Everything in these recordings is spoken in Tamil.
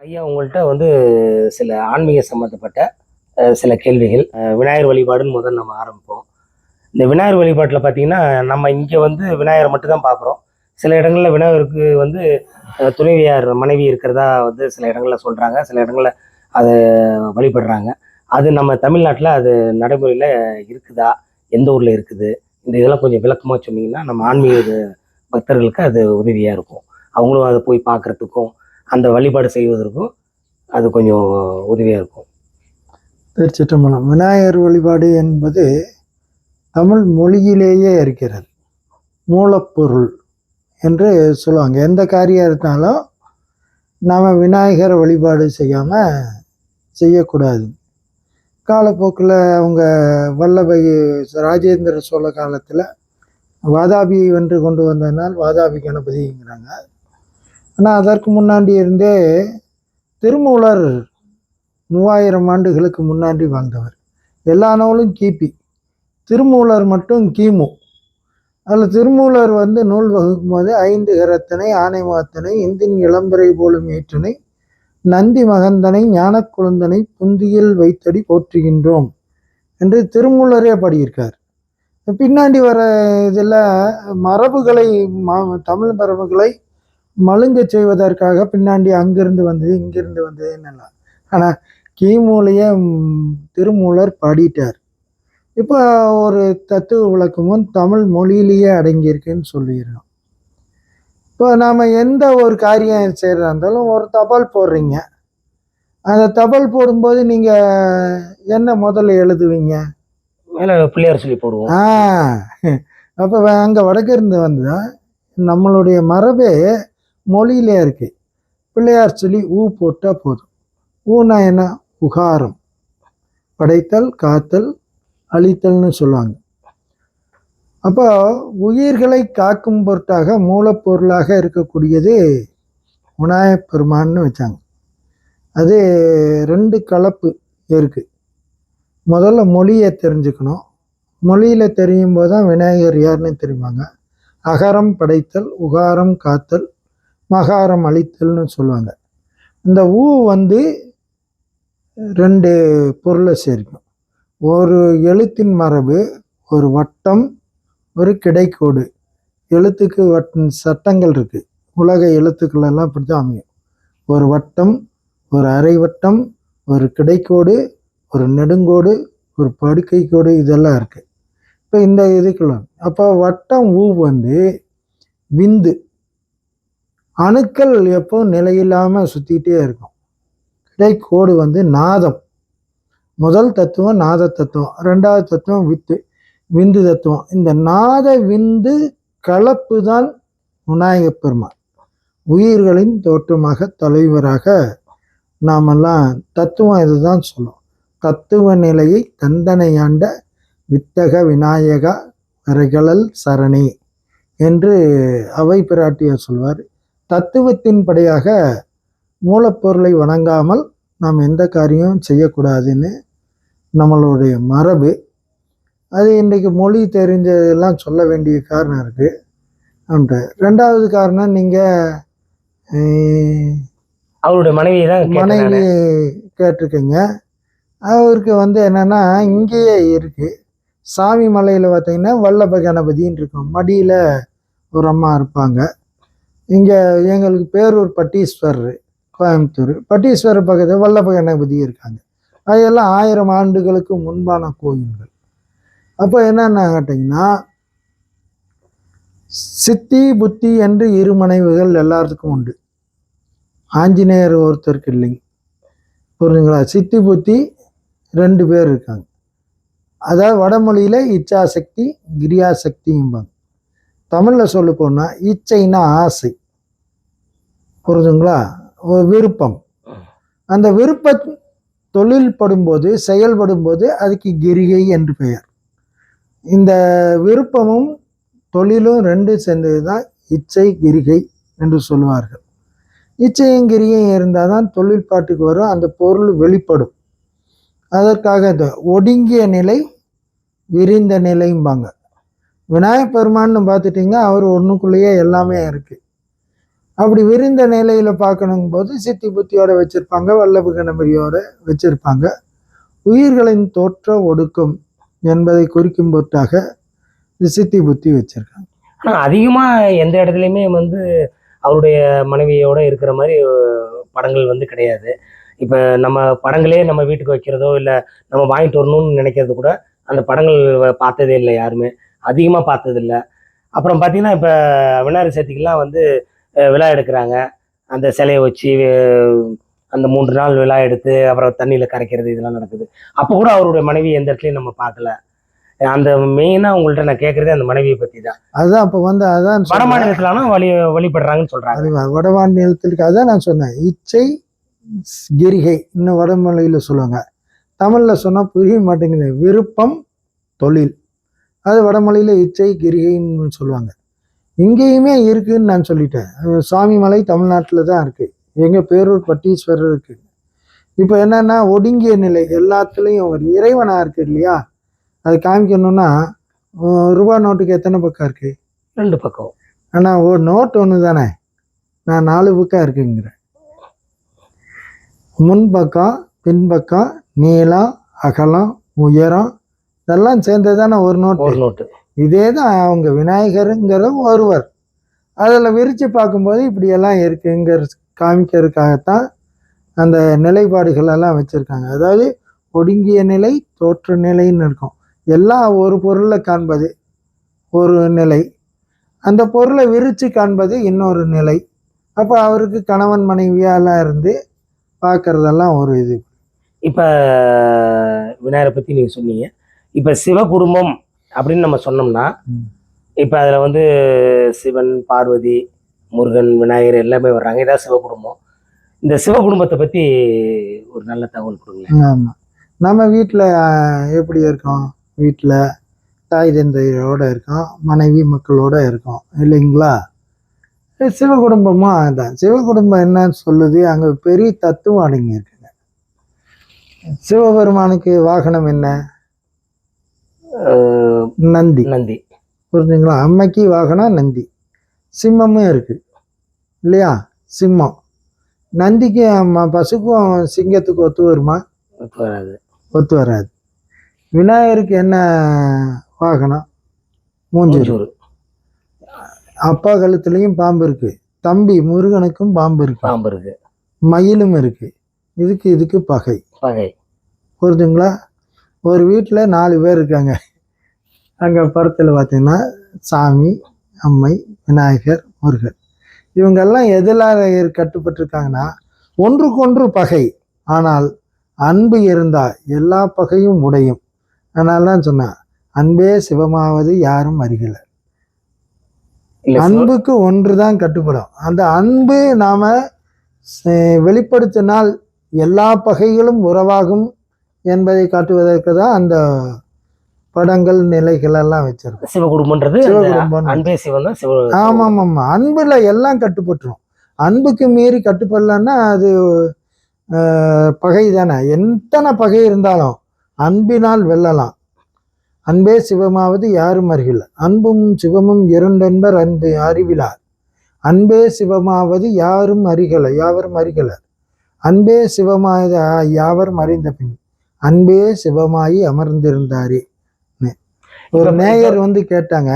ஐயா உங்கள்கிட்ட சில ஆன்மீக சம்மந்தப்பட்ட சில கேள்விகள். விநாயகர் வழிபாடுன்னு முதல்ல நம்ம ஆரம்பிப்போம். இந்த விநாயகர் வழிபாட்டில் பார்த்தீங்கன்னா, நம்ம இங்கே விநாயகரை மட்டும் தான் பார்க்குறோம். சில இடங்கள்ல விநாயகருக்கு துணைவியார் மனைவி இருக்கிறதா சில இடங்கள்ல சொல்றாங்க. சில இடங்கள்ல அத வழிபடுறாங்க. அது நம்ம தமிழ்நாட்டுல அது நடைமுறையில இருக்குதா? எந்த ஊர்ல இருக்குது? இந்த இதெல்லாம் கொஞ்சம் விளக்கமா சொன்னீங்கன்னா, நம்ம ஆன்மீக பக்தர்களுக்கு அது உதவியா இருக்கும். அவங்களும் அத போய் பார்க்கறதுக்கும், அந்த வழிபாடு செய்வதற்கும் அது கொஞ்சம் உதவியா இருக்கும். திருச்சிற்றம்பலம். விநாயகர் வழிபாடு என்பது தமிழ் மொழியிலேயே இருக்கிறது. மூலப்பொருள் என்று சொல்லுவாங்க. எந்த காரியம் இருந்தாலும் நாம் விநாயகர் வழிபாடு செய்யக்கூடாது. காலப்போக்கில் அவங்க வல்லபை ராஜேந்திர சோழ காலத்தில் வாதாபி வென்று கொண்டு வந்ததனால் வாதாபி கணபதிங்கிறாங்க. ஆனால் அதற்கு முன்னாடி இருந்தே திருமூலர் 3000 ஆண்டுகளுக்கு முன்னாடி வாழ்ந்தவர். எல்லா நூலும் கிபி, திருமூலர் மட்டும் கிமு. அதில் திருமூலர் நூல் வகுக்கும் போது 5 கரத்தனை ஆனை மாத்தனை இந்தின் இளம்பரை போலும் ஏற்றனை நந்தி மகந்தனை ஞான குழந்தனை புந்தியில் வைத்தடி போற்றுகின்றோம் என்று திருமூலரே பாடியிருக்கார். பின்னாடி வர இதில் மரபுகளை தமிழ் மரபுகளை மழுங்க செய்வதற்காக பின்னாடி அங்கிருந்து வந்தது இங்கிருந்து வந்தது என்னெல்லாம். ஆனால் கிமுலையே திருமூலர் பாடிட்டார். இப்போ ஒரு தத்துவ விளக்கமும் தமிழ் மொழியிலேயே அடங்கியிருக்குன்னு சொல்லிடுறோம். இப்போ நாம் எந்த ஒரு காரியம் செய்கிறதா இருந்தாலும் ஒரு தபால் போடுறீங்க. அந்த தபால் போடும்போது நீங்கள் என்ன முதல்ல எழுதுவீங்க? மேலே பிள்ளையார் சொல்லி போடுவோம். அப்போ அங்கே வடக்கு இருந்து வந்ததா நம்மளுடைய மரபே மொழியிலே இருக்கு. பிள்ளையார் சொல்லி ஊ போட்டால் போதும். ஊனா என்ன? உகாரம், படைத்தல், காத்தல், அழித்தல்னு சொல்லுவாங்க. அப்போ உயிர்களை காக்கும் பொருட்டாக மூலப்பொருளாக இருக்கக்கூடியது விநாயகப் பெருமான்னு வச்சாங்க. அது 2 கலப்பு இருக்கு. முதல்ல மொழியை தெரிஞ்சுக்கணும். மொழியில் தெரியும் போது தான் விநாயகர் யாருன்னு தெரியுமாங்க. அகரம் படைத்தல், உகாரம் காத்தல், மகாரம் அழித்தல்னு சொல்லுவாங்க. இந்த ஊ 2 பொருளை சேர்க்கும். ஒரு எழுத்தின் மரபு, ஒரு வட்டம், ஒரு கிடைக்கோடு. எழுத்துக்கு சட்டங்கள் இருக்கு. உலக எழுத்துக்கள் எல்லாம் இப்படி தான் அமையும். ஒரு வட்டம், ஒரு அரை வட்டம், ஒரு கிடைக்கோடு, ஒரு நெடுங்கோடு, ஒரு படுக்கை கோடு, இதெல்லாம் இருக்கு. இப்போ இந்த இதுக்குள்ள அப்போ வட்டம் ஊ விந்து, அணுக்கள் எப்போ நிலையில்லாமல் சுற்றிக்கிட்டே இருக்கும். கிடைக்கோடு நாதம். முதல் தத்துவம் நாத தத்துவம், 2வது தத்துவம் விந்து தத்துவம். இந்த நாத விந்து கலப்பு தான் விநாயகப் பெருமான். உயிர்களின் தோற்றமாக தலைவராக நாமெல்லாம் தத்துவம் இதுதான் சொல்லும். தத்துவ நிலையை தந்தனையாண்ட வித்தக விநாயகா வரைகளல் சரணி என்று அவை பிராட்டியார் சொல்வார். தத்துவத்தின் படியாக மூலப்பொருளை வணங்காமல் நாம் எந்த காரியமும் செய்யக்கூடாதுன்னு நம்மளுடைய மரபு. அது இன்றைக்கு மொழி தெரிஞ்சதெல்லாம் சொல்ல வேண்டிய காரணம் இருக்குது. அன்று 2வது காரணம், நீங்கள் அவருடைய மனைவி கேட்டிருக்கீங்க. அவருக்கு என்னென்னா இங்கேயே இருக்குது. சாமி மலையில் பார்த்தீங்கன்னா வல்லப கணபதின்னு இருக்கும். மடியில் ஒரு அம்மா இருப்பாங்க. இங்கே எங்களுக்கு பேரூர் பட்டீஸ்வரர், கோயம்புத்தூர் பட்டீஸ்வரர் பக்கத்தில் வல்லப கணபதி இருக்காங்க. அதெல்லாம் 1000 ஆண்டுகளுக்கு முன்பான கோயில்கள். அப்போ என்னென்ன கேட்டிங்கன்னா, சித்தி புத்தி என்று 2 மனைவிகள் எல்லாத்துக்கும் உண்டு. ஆஞ்சநேயர் ஒருத்தருக்கு இல்லைங்க, புரிஞ்சுங்களா? சித்தி புத்தி 2 பேர் இருக்காங்க. அதாவது வடமொழியில் இச்சாசக்தி கிரியாசக்திம்பாங்க. தமிழில் சொல்ல போனால் இச்சைன்னா ஆசை, புரிஞ்சுங்களா? ஒரு விருப்பம். அந்த விருப்ப தொழில் படும்போது செயல்படும்போது அதுக்கு கிரிகை என்று பெயர். இந்த விருப்பமும் தொழிலும் 2 சேர்ந்தது தான் இச்சை கிரிகை என்று சொல்லுவார்கள். இச்சையும் கிரிகையும் இருந்தால் தான் தொழில்பாட்டுக்கு வரும், அந்த பொருள் வெளிப்படும். அதற்காக இந்த ஒடுங்கிய நிலை விரிந்த நிலைம்பாங்க. விநாயகப் பெருமான்னு பார்த்துட்டிங்கன்னா அவர் ஒன்றுக்குள்ளேயே எல்லாமே இருக்குது. அப்படி விரிந்த நிலையில பார்க்கணும் போது சித்தி புத்தியோட வச்சிருப்பாங்க, வல்லபு கணபதியோட வச்சிருப்பாங்க. உயிர்களின் தோற்ற ஒடுக்கம் என்பதை குறிக்கும் பொருட்டாக சித்தி புத்தி வச்சிருக்காங்க. ஆனா அதிகமா எந்த இடத்துலையுமே வந்து அவருடைய மனைவியோட இருக்கிற மாதிரி படங்கள் வந்து கிடையாது. இப்ப நம்ம படங்களே நம்ம வீட்டுக்கு வைக்கிறதோ இல்ல நம்ம வாங்கிட்டு வரணும்னு நினைக்கிறது கூட அந்த படங்கள் பார்த்ததே இல்லை யாருமே, அதிகமா பார்த்தது இல்ல. அப்புறம் பார்த்தீங்கன்னா இப்ப விநாயகர் சதுர்த்திக்கெல்லாம் வந்து விழா எடுக்கிறாங்க. அந்த சிலைய வச்சு அந்த 3 நாள் விழா எடுத்து அப்புறம் தண்ணியில கரைக்கிறது இதெல்லாம் நடக்குது. அப்போ கூட அவருடைய மனைவி எந்த இடத்துலையும் நம்ம பார்க்கல. அந்த மெயினா உங்கள்ட்ட நான் கேட்கறதே அந்த மனைவியை பத்தி தான். அதுதான் அப்ப வந்து அதான் வட மாநிலத்திலானா வழிபடுறாங்கன்னு சொல்றாங்க. அது வடமாநிலத்திற்கு அதான் நான் சொன்னேன். இச்சை கிரிகை இன்னும் வடமொழியில சொல்லுவாங்க. தமிழ்ல சொன்னா புரிய மாட்டேங்குது. விருப்பம் தொழில், அது வடமொழியில இச்சை கிரிகைன்னு சொல்லுவாங்க. இங்கேயுமே இருக்குன்னு நான் சொல்லிட்டேன். சுவாமிமலை தமிழ்நாட்டில் தான் இருக்கு. எங்க பேரூர் பட்டீஸ்வரர் இருக்கு. இப்போ என்னன்னா ஒடுங்கிய நிலை எல்லாத்துலேயும் ஒரு இறைவனா இருக்கு இல்லையா, அது காமிக்கணும்னா ரூபா நோட்டுக்கு எத்தனை பக்கம் இருக்கு? 2 பக்கம். ஆனா ஒரு நோட் ஒன்று தானே, நான் 4 பக்கம் இருக்குங்கிறேன். முன்பக்கம் பின்பக்கம் நீளம் அகலம் உயரம் இதெல்லாம் சேர்ந்தது தானே ஒரு நோட்டு. இதே தான் அவங்க விநாயகருங்கிற ஒருவர். அதில் விரித்து பார்க்கும்போது இப்படியெல்லாம் இருக்குங்கிற காமிக்கிறதுக்காகத்தான் அந்த நிலைப்பாடுகள் எல்லாம் வச்சுருக்காங்க. அதாவது ஒடுங்கிய நிலை தோற்ற நிலைன்னு இருக்கும். எல்லாம் ஒரு பொருளை காண்பது ஒரு நிலை, அந்த பொருளை விரித்து காண்பது இன்னொரு நிலை. அப்போ அவருக்கு கணவன் மனைவியாலாம் இருந்து பார்க்கறதெல்லாம் ஒரு இது. இப்போ விநாயகரை பற்றி நீங்கள் சொன்னீங்க. இப்போ சிவ குடும்பம் அப்படின்னு நம்ம சொன்னோம்னா இப்போ அதில் வந்து சிவன் பார்வதி முருகன் விநாயகர் எல்லாமே வர்றாங்க. இதான் சிவ குடும்பம். இந்த சிவ குடும்பத்தை பற்றி ஒரு நல்ல தகவல் கொடுங்க. ஆமாம், நம்ம வீட்டில் எப்படி இருக்கோம்? வீட்டில் தாய் தந்தையோட இருக்கோம், மனைவி மக்களோட இருக்கோம் இல்லைங்களா? சிவகுடும்பமும் அதுதான். சிவகுடும்பம் என்னன்னு சொல்லுது, அங்கே பெரிய தத்துவம் அடங்கி இருக்குங்க. சிவபெருமானுக்கு வாகனம் என்ன? நந்தி. நந்தி, புரிஞ்சுங்களா? அம்மைக்கு வாகனம் நந்தி. சிம்மமும் இருக்கு இல்லையா? சிம்மம். நந்திக்கு பசுக்கும் சிங்கத்துக்கு ஒத்து வருமா? வராது. ஒத்து வராது. விநாயகருக்கு என்ன வாகனம்? மூஞ்சூர். அப்பா கழுத்துலையும் பாம்பு இருக்கு. தம்பி முருகனுக்கும் பாம்பு இருக்கு. மயிலும் இருக்கு. இதுக்கு பகை. புரிஞ்சுங்களா? ஒரு வீட்டில் 4 பேர் இருக்காங்க. அங்கே படத்தில் பார்த்தீங்கன்னா சாமி, அம்மை, விநாயகர், முருகன். இவங்கெல்லாம் எதில் கட்டுப்பட்டிருக்காங்கன்னா ஒன்றுக்கொன்று பகை, ஆனால் அன்பு இருந்தால் எல்லா பகையும் உடையும். அதனால தான் சொன்னேன், அன்பே சிவமாவது யாரும் அறியல. அன்புக்கு ஒன்று தான் கட்டுப்படும். அந்த அன்பு நாம வெளிப்படுத்தினால் எல்லா பகைகளும் உறவாகும் என்பதை காட்டுவதற்கு தான் அந்த படங்கள் நிலைகள் எல்லாம் வச்சிருக்கோம். சிவகுடும்பம்ன்றது அன்பே சிவன் தான். ஆமாம், அன்புல எல்லாம் கட்டுப்பட்டுரும். அன்புக்கு மீறி கட்டுப்படலன்னா அது பகை தானே. எத்தனை பகை இருந்தாலும் அன்பினால் வெல்லலாம். அன்பே சிவமாவது யாரும் அறிகில, அன்பும் சிவமும் இரண்டென்பர் அன்பு அறிவிலார். அன்பே சிவமாவது யாரும் அறிகலர். அன்பே சிவமாய யாவரும் அறிந்த பின் அன்பே சிவமாயி அமர்ந்திருந்தாரே. ஒரு நேயர் வந்து கேட்டாங்க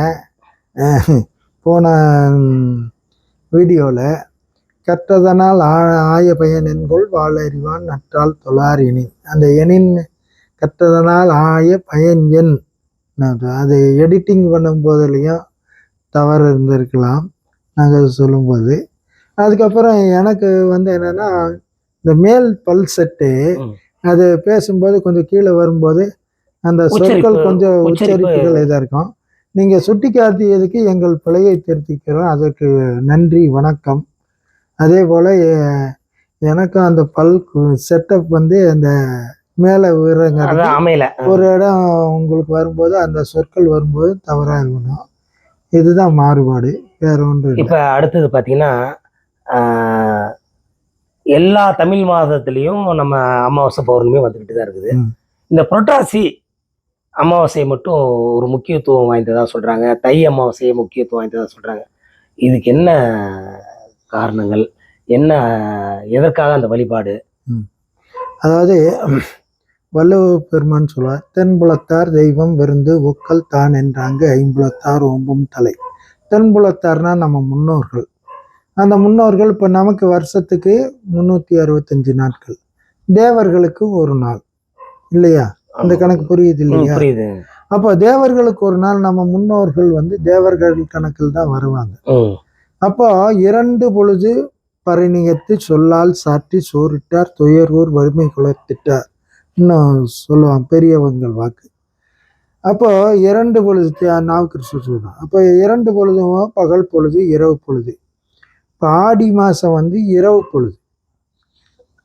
போன வீடியோவில், கற்றதனால் ஆய பயன் என்கொள் வாழறிவான் நற்றால் தொழாரினி. அந்த எண்ணின் கற்றதனால் ஆய பயன் எண், அது எடிட்டிங் பண்ணும் போதுலையும் தவறு இருந்திருக்கலாம் நாங்கள் சொல்லும்போது. அதுக்கப்புறம் எனக்கு வந்து என்னென்னா, இந்த மேல் பல் செட்டு அது பேசும்போது கொஞ்சம் கீழே வரும்போது அந்த சொற்கள் கொஞ்சம் உச்சரிப்புகள் இதாக இருக்கும். நீங்கள் சுட்டி காட்டியதுக்கு எங்கள் பிழையை திருத்திக்கிறோம், அதற்கு நன்றி, வணக்கம். அதே போல் எனக்கும் அந்த பல் செட்டப் வந்து அந்த மேலே விடுறங்க ஒரு இடம் உங்களுக்கு வரும்போது அந்த சொற்கள் வரும்போது தவறாக இருக்கணும். இதுதான் மாறுபாடு, வேற ஒன்று. இப்போ அடுத்தது பார்த்தீங்கன்னா, எல்லா தமிழ் மாதத்துலேயும் நம்ம அமாவாசை பௌர்ணமி வந்துக்கிட்டு தான் இருக்குது. இந்த புரட்டாசி அமாவாசையை மட்டும் ஒரு முக்கியத்துவம் வாய்ந்ததாக சொல்கிறாங்க, தை அமாவாசையை முக்கியத்துவம் வாய்ந்ததாக சொல்கிறாங்க. இதுக்கு என்ன காரணங்கள் என்ன, எதற்காக அந்த வழிபாடு? அதாவது வள்ளுவ பெருமான் சொல்வார், தென்புலத்தார் தெய்வம் விருந்து ஒக்கல் தான் என்றாங்க ஐம்புலத்தார் ஓம்பும் தலை. தென்புலத்தார்னா நம்ம முன்னோர்கள். அந்த முன்னோர்கள் இப்போ நமக்கு வருஷத்துக்கு 365 நாட்கள், தேவர்களுக்கு ஒரு நாள் இல்லையா? அந்த கணக்கு புரியுது இல்லையா? புரியுது. அப்போ தேவர்களுக்கு ஒரு நாள், நம்ம முன்னோர்கள் வந்து தேவர்கள் கணக்கில் தான் வருவாங்க. அப்போ 2 பொழுது பரிணியத்து சொல்லால் சாற்றி சோறிட்டார் துயர்வூர் வறுமை குலத்திட்டார் இன்னும் சொல்லுவாங்க பெரியவங்கள் வாக்கு. அப்போ 2 பொழுது நாவுக்கரசர் சொல்றான். அப்போ 2 பொழுதும் பகல் பொழுது இரவு பொழுது. இப்போ ஆடி மாதம் வந்து இரவு பொழுது,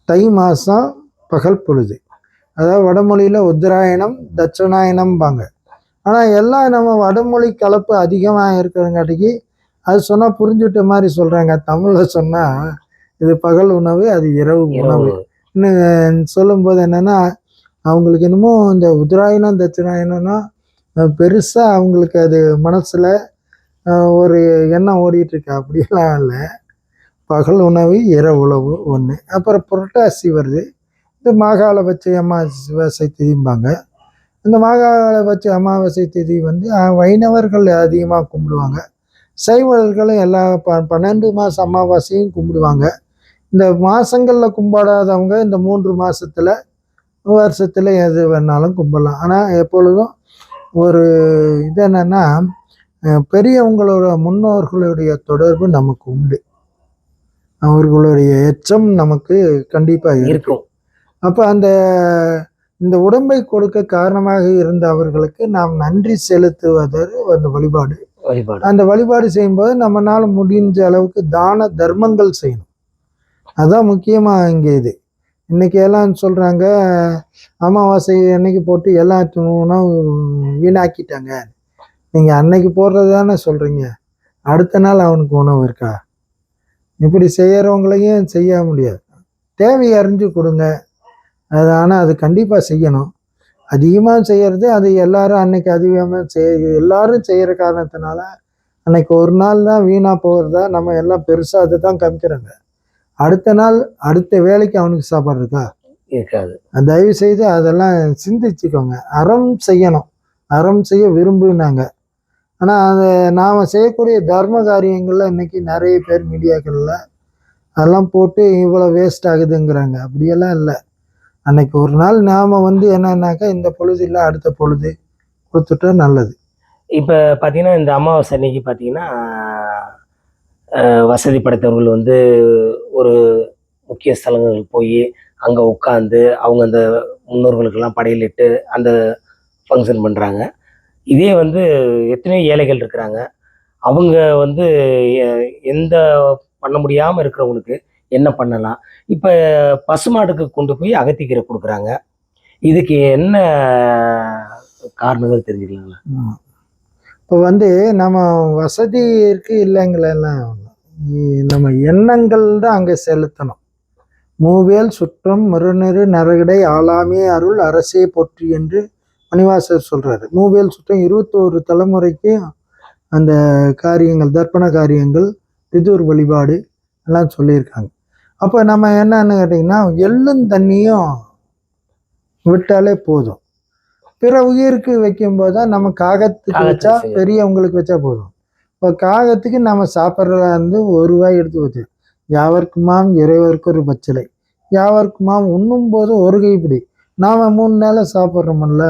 தை மாதம் பகல் பொழுது. அதாவது வடமொழியில் உத்தராயணம் தட்சிணாயணம்பாங்க. ஆனால் எல்லாம் நம்ம வடமொழி கலப்பு அதிகமாக இருக்கிறங்காட்டிக்கு அது சொன்னால் புரிஞ்சுட்ட மாதிரி சொல்கிறாங்க. தமிழில் சொன்னால் இது பகல் உணவு, அது இரவு உணவு. இன்னும் சொல்லும்போது என்னென்னா, அவங்களுக்கு என்னமோ இந்த உத்தராயணம் தட்சிணாயணம்னா பெருசாக அவங்களுக்கு அது மனசில் ஒரு எண்ணம் ஓடிட்டுருக்கு. அப்படியெல்லாம் இல்லை. பகல் உணவு இரவு உணவு ஒன்று. அப்புறம் புரட்டாசி வருது, இந்த மாகாளபட்ச அமாவாசை திதிம்பாங்க. இந்த மாகாளபட்ச அமாவாசை திதி வந்து வைணவர்கள் அதிகமாக கும்பிடுவாங்க. சைவர்களும் எல்லா 12 மாதம் அமாவாசையும் கும்பிடுவாங்க. இந்த மாதங்களில் கும்பிடாதவங்க இந்த 3 மாதத்தில் வருஷத்தில் எது வேணாலும் கும்பிடலாம். ஆனால் எப்பொழுதும் ஒரு இது என்னென்னா, பெரியவங்களோட முன்னோர்களுடைய தொடர்பு நமக்கு உண்டு, அவர்களுடைய எச்சம் நமக்கு கண்டிப்பாக இருக்கும். அப்போ இந்த உடம்பை கொடுக்க காரணமாக இருந்த அவர்களுக்கு நாம் நன்றி செலுத்துவதற்கு அந்த வழிபாடு. அந்த வழிபாடு செய்யும்போது நம்மளால முடிஞ்ச அளவுக்கு தான தர்மங்கள் செய்யணும். அதான் முக்கியமாக இங்கே இது. இன்னைக்கு எல்லாம் சொல்கிறாங்க, அமாவாசை அன்னைக்கு போட்டு எல்லாம் உணவு வீணாக்கிட்டாங்க. நீங்கள் அன்னைக்கு போடுறது தானே சொல்கிறீங்க, அடுத்த நாள் அவனுக்கு உணவு இருக்கா? இப்படி செய்கிறவங்களையும் செய்ய முடியாது. தேவையை அறிஞ்சு கொடுங்க. அது ஆனால் அது கண்டிப்பாக செய்யணும். அதிகமாக செய்கிறது அது எல்லாரும் அன்னைக்கு அதிகமாக எல்லாரும் செய்கிற காரணத்தினால அன்னைக்கு ஒரு நாள் தான் வீணாக போகிறதா நம்ம எல்லாம் பெருசாக அதை தான் காமிக்கிறாங்க. அடுத்த நாள் அடுத்த வேலைக்கு அவனுக்கு சாப்பாடு இருக்கா? இருக்காது. தயவு செய்து அதெல்லாம் சிந்திச்சுக்கோங்க. அறம் செய்யணும், அறம் செய்ய விரும்புனாங்க. ஆனால் அதை நாம் செய்யக்கூடிய தர்ம காரியங்களில் இன்னைக்கு நிறைய பேர் மீடியாக்களில் அதெல்லாம் போட்டு இவ்வளோ வேஸ்ட் ஆகுதுங்கிறாங்க. அப்படியெல்லாம் இல்லை. அன்னைக்கு ஒரு நாள் நாம் வந்து என்னன்னாக்கா இந்த பொழுது இல்லை அடுத்த பொழுது கொடுத்துட்டா நல்லது. இப்போ பார்த்தீங்கன்னா இந்த அமாவாசை அன்னைக்கு பார்த்தீங்கன்னா வசதி படைத்தவர்கள் வந்து ஒரு முக்கிய ஸ்தலங்களுக்கு போய் அங்கே உட்காந்து அவங்க அந்த முன்னோர்களுக்கெல்லாம் படையலிட்டு அந்த ஃபங்க்ஷன் பண்ணுறாங்க. இதே வந்து எத்தனையோ ஏழைகள் இருக்கிறாங்க, அவங்க வந்து எந்த பண்ண முடியாமல் இருக்கிறவங்களுக்கு என்ன பண்ணலாம்? இப்போ பசுமாட்டுக்கு கொண்டு போய் அகத்திக்கீரை கொடுக்குறாங்க. இதுக்கு என்ன காரணங்கள் தெரிஞ்சுக்கலாங்களா? இப்போ வந்து நம்ம வசதி இருக்கு இல்லைங்களெல்லாம் நம்ம எண்ணங்கள் தான் அங்கே செலுத்தணும். மூவேல் சுற்றம் மறுநெரு நரகடை ஆளாமே அருள் அரசே போற்றி என்று மணிவாசர் சொல்கிறாரு. மூவேல் சுற்றம் 21 தலைமுறைக்கு அந்த காரியங்கள், தர்ப்பண காரியங்கள், பிதுர் வழிபாடு எல்லாம் சொல்லியிருக்காங்க. அப்போ நம்ம என்னன்னு கேட்டிங்கன்னா, எள்ளும் தண்ணியும் விட்டாலே போதும். பிற உயிருக்கு வைக்கும்போது தான் நம்ம காகத்துக்கு வச்சா, பெரியவங்களுக்கு வச்சா போதும். இப்போ காகத்துக்கு நம்ம சாப்பிட்றதா இருந்து 1 ரூபாய் எடுத்து வச்சு, யாவர்க்குமாம் இறைவருக்கு ஒரு பச்சிலை, யாவர்க்குமாம் உண்ணும் போது ஒரு கைப்பிடி. நாம் 3 நேரம் சாப்பிட்றோம்ல,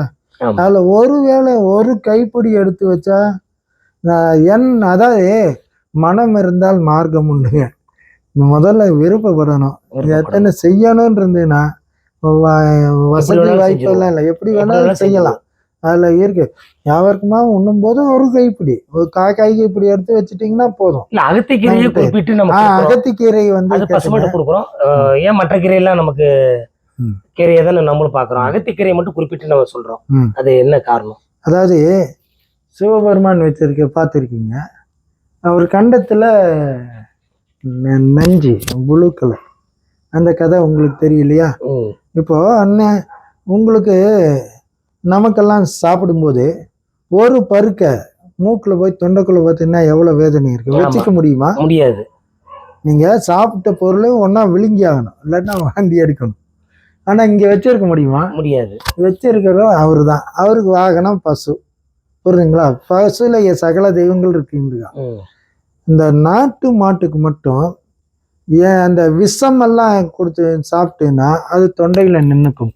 அதில் ஒரு வேளை ஒரு கைப்பிடி எடுத்து வச்சா அதாவது மனம் இருந்தால் மார்க்கம் உண்டுங்க. முதல்ல விருப்பப்படணும். எத்தனை செய்யணும்னு இருந்ததுன்னா வசதி வாய்ப்பெல்லாம் இல்லை, எப்படி வேணாலும் செய்யலாம். அதில் இருக்கு. யாவருக்குமா உண்ணும் போது ஒரு கைப்பிடி, ஒரு கைப்பிடி எடுத்து வச்சுட்டிங்கன்னா போதும். அகத்திக்கீரையை குறிப்பிட்டு நம்ம அகத்திக்கீரை வந்து பசுமாட்டு கொடுக்குறோம். ஏன் மற்ற கீரையெல்லாம் நமக்கு கீரையை தானே நம்மளும் பார்க்குறோம், அகத்திக்கீரையை மட்டும் குறிப்பிட்டு நம்ம சொல்கிறோம், அது என்ன காரணம்? அதாவது சிவபெருமான் வச்சிருக்க பார்த்துருக்கீங்க, அவர் கண்டத்தில் நஞ்சு புழுக்களை, அந்த கதை உங்களுக்கு தெரியலையா? இப்போ அண்ணன் உங்களுக்கு நமக்கெல்லாம் சாப்பிடும்போது ஒரு பருக்க மூக்கில் போய் தொண்டைக்குள்ள பார்த்தீங்கன்னா எவ்வளோ வேதனை இருக்கு, வச்சுக்க முடியுமா? முடியாது. நீங்கள் சாப்பிட்ட பொருள் ஒன்றா விழுங்கி ஆகணும், இல்லாட்டினா வாந்தி எடுக்கணும். ஆனால் இங்கே வச்சிருக்க முடியுமா? முடியாது. வச்சிருக்கிறோம் அவர் தான். அவருக்கு வாகனம் பசு. புரியுதுங்களா? பசுல சகல தெய்வங்கள் இருக்குங்க. இந்த நாட்டு மாட்டுக்கு மட்டும் ஏன் அந்த விஷம் எல்லாம் கொடுத்து சாப்பிட்டேன்னா அது தொண்டையில் நின்றுக்கும்,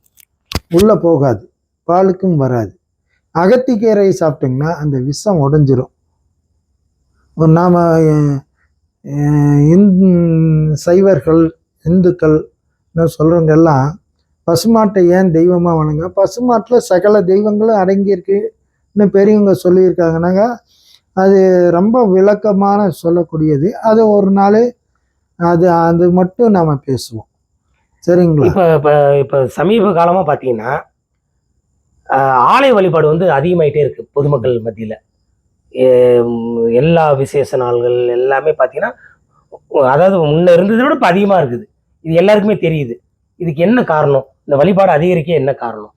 உள்ளே போகாது, பாலுக்கும் வராது. அகத்திக்கீரை சாப்பிட்டிங்கன்னா அந்த விஷம் உடைஞ்சிரும். நாம் சைவர்கள் இந்துக்கள் சொல்கிறவங்க எல்லாம் பசுமாட்டை ஏன் தெய்வமாக வணங்க, பசுமாட்டில் சகல தெய்வங்களும் அடங்கியிருக்கு இன்னும் பெரியவங்க சொல்லியிருக்காங்கன்னாங்க. அது ரொம்ப விளக்கமான சொல்லக்கூடியது. அது ஒரு நாள் அது மட்டும் நாம் பேசுவோம், சரிங்களா? இப்போ சமீப காலமாக பார்த்தீங்கன்னா ஆலய வழிபாடு வந்து அதிகமாயிட்டே இருக்கு பொதுமக்கள் மத்தியில். எல்லா விசேஷ நாள்கள் எல்லாமே பார்த்தீங்கன்னா, அதாவது முன்ன இருந்ததை விட இப்போ அதிகமாக இருக்குது. இது எல்லாருக்குமே தெரியுது. இதுக்கு என்ன காரணம்? இந்த வழிபாடு அதிகரிக்க என்ன காரணம்?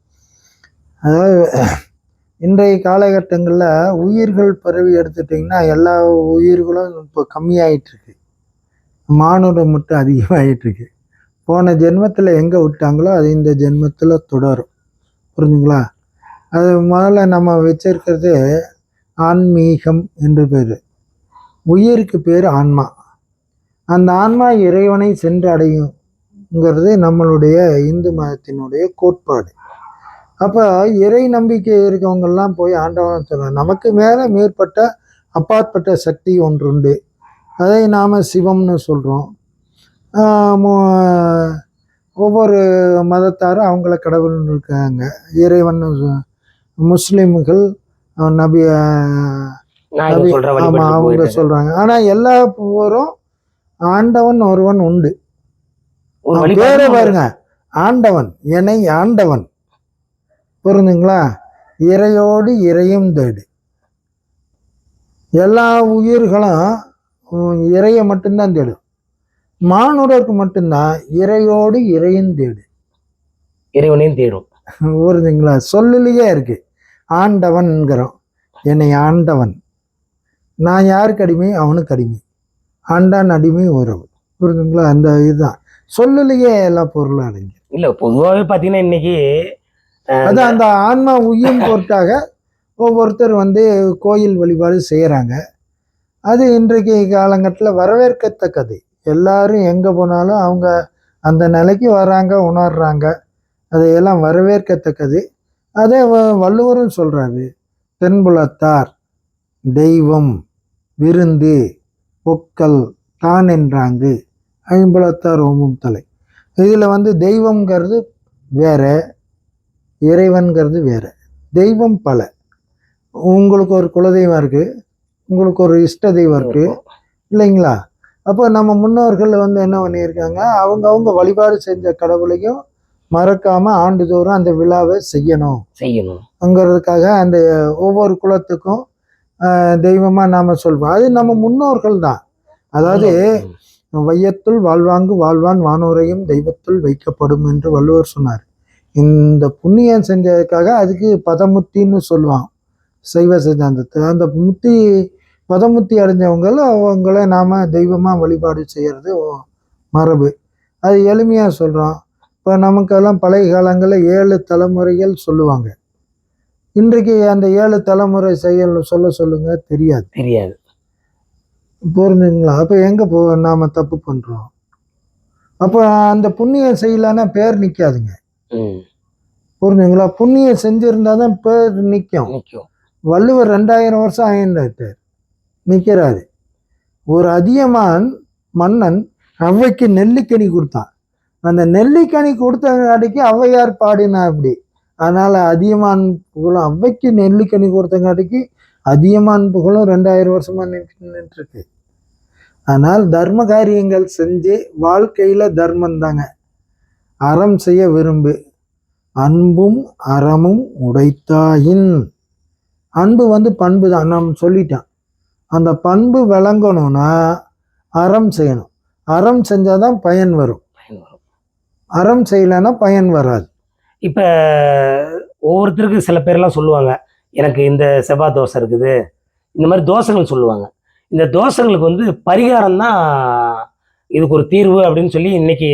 அதாவது இன்றைய காலகட்டங்களில் உயிர்கள் பிறவி எடுத்துட்டிங்கன்னா எல்லா உயிர்களும் இப்போ கம்மியாயிட்டு இருக்கு, மானுடம் மட்டும் அதிகமாகிட்டு இருக்கு. போன ஜென்மத்தில் எங்கே விட்டாங்களோ அது இந்த ஜென்மத்தில் தொடரும், புரிஞ்சுங்களா? அது முதல்ல நம்ம வச்சிருக்கிறது ஆன்மீகம் என்று பேர். உயிருக்கு பேர் ஆன்மா. அந்த ஆன்மா இறைவனை சென்று அடையுங்கிறது நம்மளுடைய இந்து மதத்தினுடைய கோட்பாடு. அப்போ இறை நம்பிக்கை இருக்கவங்கெல்லாம் போய் ஆண்டவன் சொல்லுவாங்க. நமக்கு மேலே மேற்பட்ட அப்பாற்பட்ட சக்தி ஒன்று உண்டு, அதை நாம் சிவம்னு சொல்கிறோம். ஒவ்வொரு மதத்தாரும் அவங்கள கடவுள்னு இருக்காங்க. இறைவன் முஸ்லீம்கள் நபி ஆமாம் அவங்க சொல்கிறாங்க. ஆனால் எல்லா போரும் ஆண்டவன் ஒருவன் உண்டு. பேரை பாருங்க, ஆண்டவன், என்னை ஆண்டவன், புரிஞ்சுங்களா? இறையோடு இறையும் தேடு. எல்லா உயிர்களும் இறையை மட்டும்தான் தேடும். மானுடருக்கு மட்டும்தான் இறையோடு இறையும் தேடு, இறைவனையும் தேடும், புரிஞ்சுங்களா? சொல்லுலையே இருக்கு, ஆண்டவன்கிறோம். என்னை ஆண்டவன், நான் யாருக்கு அடிமை? அவனுக்கு அடிமை. ஆண்டான் அடிமை உறவு, புரிஞ்சுங்களா? அந்த இதுதான் சொல்லுலையே எல்லா பொருளும் அடங்கி. இல்லை பொதுவாகவே பார்த்தீங்கன்னா இன்னைக்கு அதான் அந்த ஆன்மா உயிரும் பொருட்டாக ஒவ்வொருத்தர் கோயில் வழிபாடு செய்கிறாங்க. அது இன்றைக்கு காலங்கட்டத்தில் வரவேற்கத்தக்கது. எல்லாரும் எங்கே போனாலும் அவங்க அந்த நிலைக்கு வராங்க, உணர்றாங்க. அதையெல்லாம் வரவேற்கத்தக்கது. அதே வள்ளுவரும் சொல்கிறாரு, தென்புலத்தார் தெய்வம் விருந்து பொக்கல் தான் என்றாங்கு ஐம்புலத்தார் ஓமும் தலை. இதில் தெய்வம்ங்கிறது வேற, இறைவன்கிறது வேற. தெய்வம் பல. உங்களுக்கு ஒரு குலதெய்வம் இருக்குது, உங்களுக்கு ஒரு இஷ்ட தெய்வம் இருக்குது, இல்லைங்களா? அப்போ நம்ம முன்னோர்கள் என்ன பண்ணியிருக்காங்க, அவங்க வழிபாடு செஞ்ச கடவுளையும் மறக்காமல் ஆண்டுதோறும் அந்த விழாவை செய்யணுங்கிறதுக்காக அந்த ஒவ்வொரு குலத்துக்கும் தெய்வமாக நாம் சொல்வோம். அது நம்ம முன்னோர்கள் தான். அதாவது வையத்துள் வாழ்வாங்கு வாழ்வான் வானோரையும் தெய்வத்துள் வைக்கப்படும் என்று வள்ளுவர் சொன்னார். இந்த புண்ணியம் செஞ்சதுக்காக அதுக்கு பதமுத்தின்னு சொல்லுவான் சைவ சித்தாந்தத்தில். அந்த பதமுத்தி அடைஞ்சவங்களும் அவங்கள நாம் தெய்வமாக வழிபாடு செய்கிறது மரபு. அது எளிமையாக சொல்கிறோம். இப்போ நமக்கெல்லாம் பழைய காலங்களில் 7 தலைமுறைகள் சொல்லுவாங்க. இன்றைக்கு அந்த 7 தலைமுறை சொல்லுங்க தெரியாது. புரிஞ்சுங்களா? அப்போ எங்கே நாம் தப்பு பண்ணுறோம்? அப்போ அந்த புண்ணியம் செய்யலான்னா பேர் நிற்காதுங்க, புரிஞ்சுங்களா? புண்ணியம் செஞ்சுருந்தா தான் பேர் நிற்கும். வள்ளுவர் 2000 வருஷம் ஆயிட்டார், நிற்கிறாரு. ஒரு அதியமான் மன்னன் ஔவைக்கு நெல்லிக்கனி கொடுத்தான். அந்த நெல்லிக்கனி கொடுத்தங்காட்டிக்கு ஔவையார் பாடினா அப்படி. அதனால் அதியமான் புகழும், ஔவைக்கு நெல்லிக்கனி கொடுத்தங்காட்டிக்கு அதியமான் புகழும் 2000 வருஷமாக நின்றுருக்கு. ஆனால் தர்ம காரியங்கள் செஞ்சு வாழ்க்கையில் தர்மம் தாங்க. அறம் செய்ய விரும்பு, அன்பும் அறமும் உடைத்தாயின். அன்பு பண்பு தான், நாம் சொல்லிட்டான். அந்த பண்பு விளங்கணும்னா அறம் செய்யணும். அறம் செஞ்சால் தான் பயன் வரும், அறம் செய்யலைன்னா பயன் வராது. இப்போ ஒவ்வொருத்தருக்கு சில பேர்லாம் சொல்லுவாங்க, எனக்கு இந்த செவ்வாய் தோசை இருக்குது, இந்த மாதிரி தோசைகள் சொல்லுவாங்க. இந்த தோசைகளுக்கு பரிகாரம் தான் இதுக்கு ஒரு தீர்வு அப்படின்னு சொல்லி இன்னைக்கு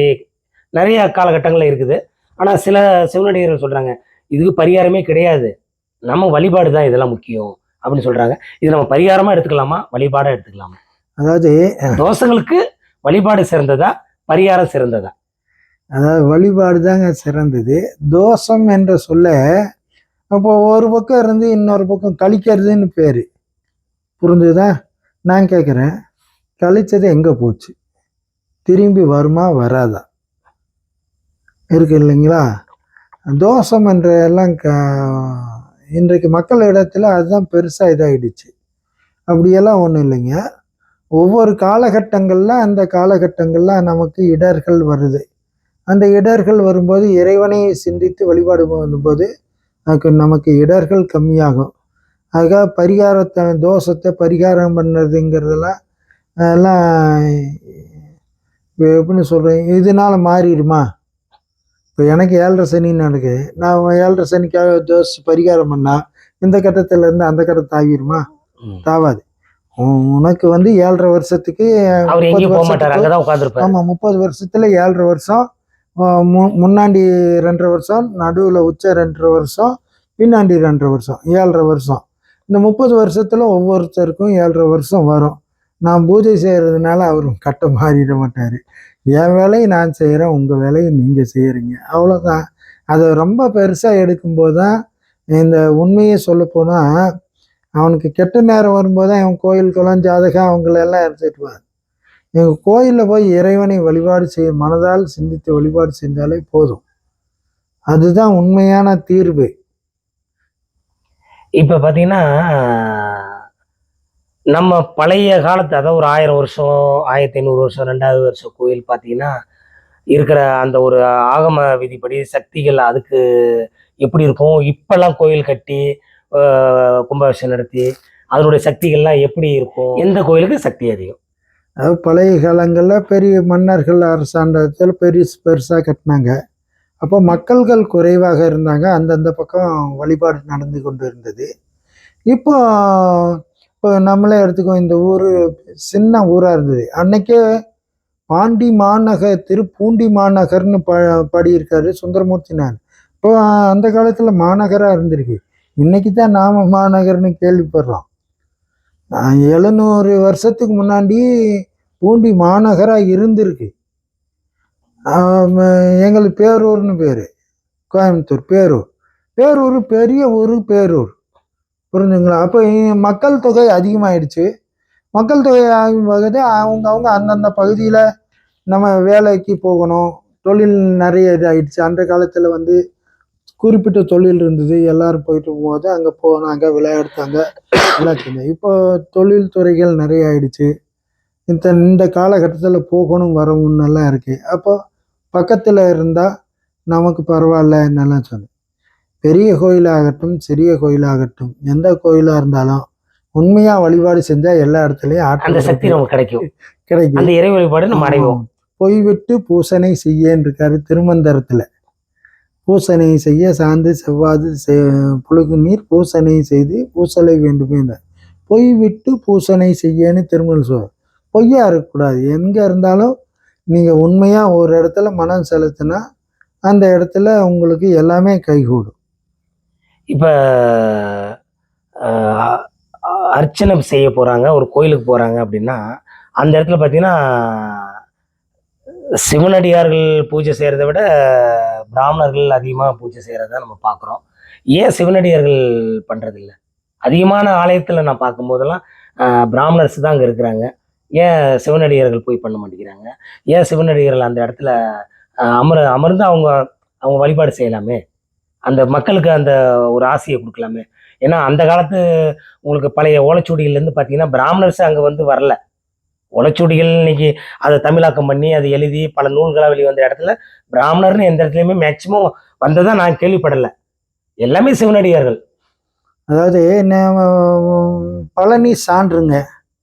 நிறைய காலகட்டங்களில் இருக்குது. ஆனால் சில சிவனடியார்கள் சொல்றாங்க இதுக்கு பரிகாரமே கிடையாது, நம்ம வழிபாடு தான் இதெல்லாம் முக்கியம் அப்படின்னு சொல்றாங்க. இது நம்ம பரிகாரமா எடுத்துக்கலாமா, வழிபாடா எடுத்துக்கலாமா? அதாவது தோஷங்களுக்கு வழிபாடு சிறந்ததா, பரிகாரம் சிறந்ததா? அதாவது வழிபாடு தாங்க சிறந்தது. தோஷம் என்ற சொல்ல அப்போ ஒரு பக்கம் இருந்து இன்னொரு பக்கம் கழிக்கிறதுன்னு பேர். புரிஞ்சுதா? நான் கேட்குறேன், கழிச்சது எங்கே போச்சு? திரும்பி வருமா வராதா? இருக்கு இல்லைங்களா? தோஷம் என்ற எல்லாம் இன்றைக்கு மக்கள் இடத்துல அதுதான் பெருசாக இதாகிடுச்சு. அப்படியெல்லாம் ஒன்றும் இல்லைங்க. ஒவ்வொரு காலகட்டங்களில் அந்த காலகட்டங்களில் நமக்கு இடர்கள் வருது. அந்த இடர்கள் வரும்போது இறைவனை சிந்தித்து வழிபாடு பண்ணும்போது நமக்கு இடர்கள் கம்மியாகும். அதுக்காக பரிகாரத்தை தோஷத்தை பரிகாரம் பண்ணுறதுங்கிறதெல்லாம் எல்லாம் எப்படின்னு சொல்கிறேன், இதனால மாறிடுமா? இப்போ எனக்கு 7.5 சனி நடக்கு, நான் 7.5 சனிக்காக பரிகாரம் பண்ணால் இந்த கட்டத்திலேருந்து அந்த கட்டத்தை தாவிடுமா? தாவாது. உனக்கு வந்து 7.5 வருஷத்துக்கு அவர் எங்கேயும் போக மாட்டார், அங்கே தான் உட்காந்துருப்பார். ஆமாம், 30 வருஷத்தில் 7.5 வருஷம், முன்னாடி 2.5 வருஷம், நடுவில் உச்ச 2.5 வருஷம், பின்னாடி 2.5 வருஷம், 7.5 வருஷம். இந்த 30 வருஷத்தில் ஒவ்வொருத்தருக்கும் 7.5 வருஷம் வரும். நான் பூஜை செய்கிறதுனால அவரும் கட்ட மாறிட மாட்டார். என் வேலையை நான் செய்கிறேன், உங்கள் வேலையை நீங்கள் செய்கிறீங்க, அவ்வளோதான். அதை ரொம்ப பெருசாக எடுக்கும்போது தான் இந்த உண்மையை சொல்லப்போனால் அவனுக்கு கெட்ட நேரம் வரும்போது தான் அவன் கோயில் குளம் ஜாதகம் அவங்களெல்லாம் எடுத்துட்டுவார். எங்கள் கோயிலில் போய் இறைவனை வழிபாடு மனதால் சிந்தித்து வழிபாடு செஞ்சாலே போதும். அதுதான் உண்மையான தீர்வு. இப்போ பார்த்தீங்கன்னா நம்ம பழைய காலத்து, அதாவது ஒரு 1000 வருஷம், 1500 வருஷம், 2000 வருஷம் கோயில் பார்த்தீங்கன்னா இருக்கிற அந்த ஒரு ஆகம விதிப்படி சக்திகள் அதுக்கு எப்படி இருக்கும்? இப்பெல்லாம் கோயில் கட்டி கும்பாபிஷேகம் நடத்தி அதனுடைய சக்திகள்லாம் எப்படி இருக்கும்? எந்த கோயிலுக்கு சக்தி அதிகம்? அது பழைய காலங்களில் பெரிய மன்னர்கள் அரசாண்டத்தில் பெருசாக கட்டினாங்க. அப்போ மக்கள்கள் குறைவாக இருந்தாங்க, அந்தந்த பக்கம் வழிபாடு நடந்து கொண்டு இருந்தது. இப்போ இப்போ நம்மளே எடுத்துக்கோ, இந்த ஊர் சின்ன ஊராக இருந்தது. அன்னைக்கே பாண்டி மாநகர், திருப்பூண்டி மாநகர்னு பாடியிருக்காரு சுந்தரமூர்த்தினார். இப்போ அந்த காலத்தில் மாநகராக இருந்திருக்கு. இன்னைக்கு தான் நாம மாநகர்னு கேள்விப்படுறோம். 700 வருஷத்துக்கு முன்னாடி பூண்டி மாநகராக இருந்திருக்கு. எங்களுக்கு பேரூர்னு பேர், கோயம்புத்தூர் பேரூர். பேரூர் பெரிய ஊர், பேரூர். புரிஞ்சுங்களா? அப்போ மக்கள் தொகை அதிகமாகிடுச்சு. மக்கள் தொகை ஆகும்போது அவங்க அந்தந்த பகுதியில் நம்ம வேலைக்கு போகணும், தொழில் நிறைய இதாகிடுச்சு. அந்த காலத்தில் வந்து குறிப்பிட்ட தொழில் இருந்தது, எல்லாரும் போயிட்டு போகும்போது அங்கே போனாங்க, விளையாடுத்தாங்க, எல்லாம் செஞ்சாங்க. இப்போ தொழில் துறைகள் நிறைய ஆயிடுச்சு. இந்த காலகட்டத்தில் போகணும் வரவும் நல்லா இருக்குது. அப்போ பக்கத்தில் இருந்தால் நமக்கு பரவாயில்ல என்னெல்லாம் சொன்னேன். பெரிய கோயிலாகட்டும் சிறிய கோயிலாகட்டும் எந்த கோயிலாக இருந்தாலும் உண்மையாக வழிபாடு செஞ்சால் எல்லா இடத்துலையும் அந்த சக்தி நமக்கு கிடைக்கும். அந்த இறை வழிபாடு நம்ம அடைவோம். பொய் விட்டு பூசனை செய்யன்னு இருக்காரு திருமந்திரத்தில். பூசனை செய்ய சாந்து செவ்வாது புழுகு நீர் பூசனை செய்து பூசலை வேண்டுமே. பொய் விட்டு பூசனை செய்யன்னு திருமல் சொல். பொய்யா இருக்கக்கூடாது. எங்கே இருந்தாலும் நீங்கள் உண்மையாக ஒரு இடத்துல மனம் செலுத்தினா அந்த இடத்துல உங்களுக்கு எல்லாமே கைகூடும். இப்போ அர்ச்சனை செய்ய போகிறாங்க, ஒரு கோயிலுக்கு போகிறாங்க அப்படின்னா அந்த இடத்துல பார்த்தீங்கன்னா சிவனடியார்கள் பூஜை செய்கிறத விட பிராமணர்கள் அதிகமாக பூஜை செய்கிறத நம்ம பார்க்குறோம். ஏன் சிவனடியார்கள் பண்ணுறதில்ல? அதிகமான ஆலயத்தில் நான் பார்க்கும்போதெல்லாம் பிராமணர்ஸ் தான் அங்கே இருக்கிறாங்க. ஏன் சிவனடியார்கள் போய் பண்ண மாட்டேங்கிறாங்க? ஏன் சிவனடியார்கள் அந்த இடத்துல அமர்ந்து அவங்க வழிபாடு செய்யலாமே? அந்த மக்களுக்கு அந்த ஒரு ஆசையை கொடுக்கலாமே? ஏன்னா அந்த காலத்து உங்களுக்கு பழைய ஓலைச்சுவடிகள்லேருந்து பார்த்தீங்கன்னா பிராமணர்ஸ் அங்கே வந்து வரல. ஓலைச்சுவடிகள் இன்னைக்கு அதை தமிழாக்கம் பண்ணி அதை எழுதி பல நூல்களாக வெளிவந்த இடத்துல பிராமணர்னு எந்த இடத்துலையுமே மேக்சிமம் வந்ததாக நான் கேள்விப்படலை. எல்லாமே சிவனடியார்கள். அதாவது பழனி சான்றுங்க.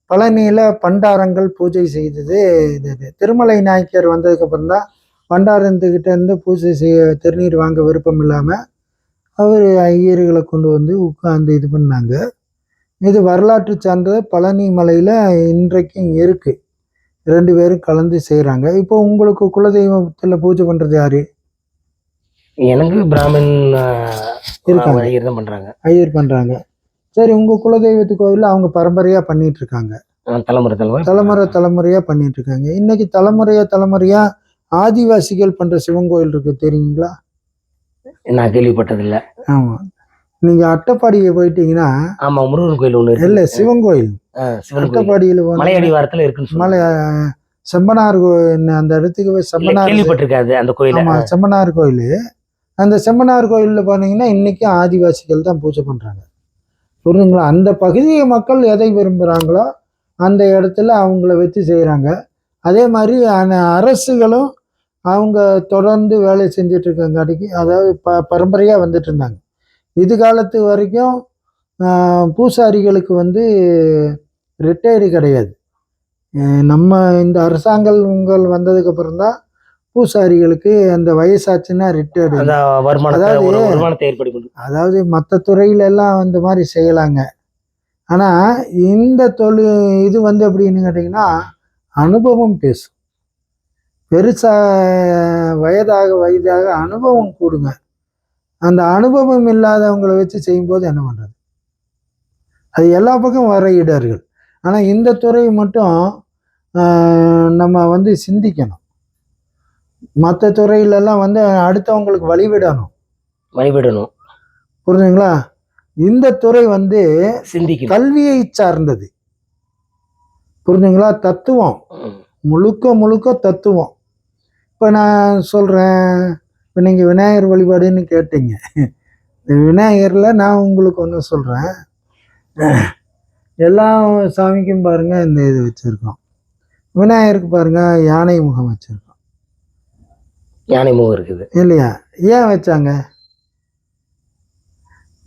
பழனியில் பண்டாரங்கள் பூஜை செய்தது இது. திருமலை நாயக்கர் வந்ததுக்கப்புறம் தான் பண்டாரத்துக்கிட்ட இருந்து பூஜை செய்ய திருநீர் வாங்க விருப்பம் இல்லாமல் அவர் ஐயர்களை கொண்டு வந்து உட்காந்து இது பண்ணாங்க. இது வரலாற்று சார்ந்த பழனி மலையில் இன்றைக்கும் இருக்குது. 2 பேரும் கலந்து செய்கிறாங்க. இப்போ உங்களுக்கு குலதெய்வத்தில் பூஜை பண்ணுறது யாரு? எனக்கு பிராமின் இருக்காங்க. ஐயர் தான் பண்றாங்க. ஐயர் பண்ணுறாங்க. சரி, உங்கள் குலதெய்வத்து கோவிலில் அவங்க பரம்பரையாக பண்ணிட்டு இருக்காங்க. தலைமுறை தலைமுறையாக பண்ணிட்டு இருக்காங்க. இன்னைக்கு தலைமுறையாக ஆதிவாசிகள் பண்ணுற சிவன் கோயில் இருக்கு, தெரியுங்களா? நான் கேள்விப்பட்டதில்ல. ஆமாம், நீங்கள் அட்டப்பாடியை போயிட்டீங்கன்னா. ஆமா, முருகன் கோயில் ஒன்று இல்லை, சிவன் கோயில். அட்டப்பாடியில் மலையடிவாரத்தில் இருக்குன்னு மலை செம்பனார் அந்த இடத்துக்கு போய் செம்பனார் கேள்விப்பட்டிருக்காது அந்த கோயில். ஆமாம், செம்பனார் கோயில். அந்த செம்பனார் கோயிலில் பார்த்தீங்கன்னா இன்னைக்கும் ஆதிவாசிகள் தான் பூஜை பண்ணுறாங்க. புரியுதுங்களா? அந்த பகுதிய மக்கள் எதை விரும்புகிறாங்களோ அந்த இடத்துல அவங்கள வச்சு செய்கிறாங்க. அதே மாதிரி அரசுகளும் அவங்க தொடர்ந்து வேலை செஞ்சுட்டு இருக்காங்காட்டிக்கு, அதாவது பரம்பரையாக வந்துட்டு இருந்தாங்க. இது காலத்து வரைக்கும் பூசாரிகளுக்கு வந்து ரிட்டையர்டு கிடையாது. நம்ம இந்த அரசாங்கங்கள் வந்ததுக்கப்புறம் தான் பூசாரிகளுக்கு அந்த வயசாச்சுன்னா ரிட்டையர்டு. அதாவது மற்ற துறையில எல்லாம் அந்த மாதிரி செய்யலாங்க. ஆனால் இந்த இது வந்து எப்படின்னு கேட்டிங்கன்னா அனுபவம் பேசும். வயதாக அனுபவம் கூடுங்க. அந்த அனுபவம் இல்லாதவங்களை வச்சு செய்யும்போது என்ன பண்ணுறது? அது எல்லா பக்கம் வர இடர்கள். ஆனால் இந்த துறை மட்டும் நம்ம வந்து சிந்திக்கணும். மற்ற துறையிலெல்லாம் வந்து அடுத்தவங்களுக்கு வழிவிடணும். புரிஞ்சுங்களா? இந்த துறை வந்து கல்வியை சார்ந்தது. புரிஞ்சுங்களா? தத்துவம் முழுக்க தத்துவம். இப்போ நான் சொல்கிறேன், இப்போ நீங்கள் விநாயகர் வழிபாடுன்னு கேட்டீங்க. விநாயகரில் நான் உங்களுக்கு ஒன்று சொல்கிறேன். எல்லா சாமிக்கும் பாருங்கள் இந்த இது வச்சுருக்கோம். விநாயகருக்கு பாருங்கள் யானை முகம் வச்சுருக்கோம். யானை முகம் இருக்குது இல்லையா? ஏன் வச்சாங்க?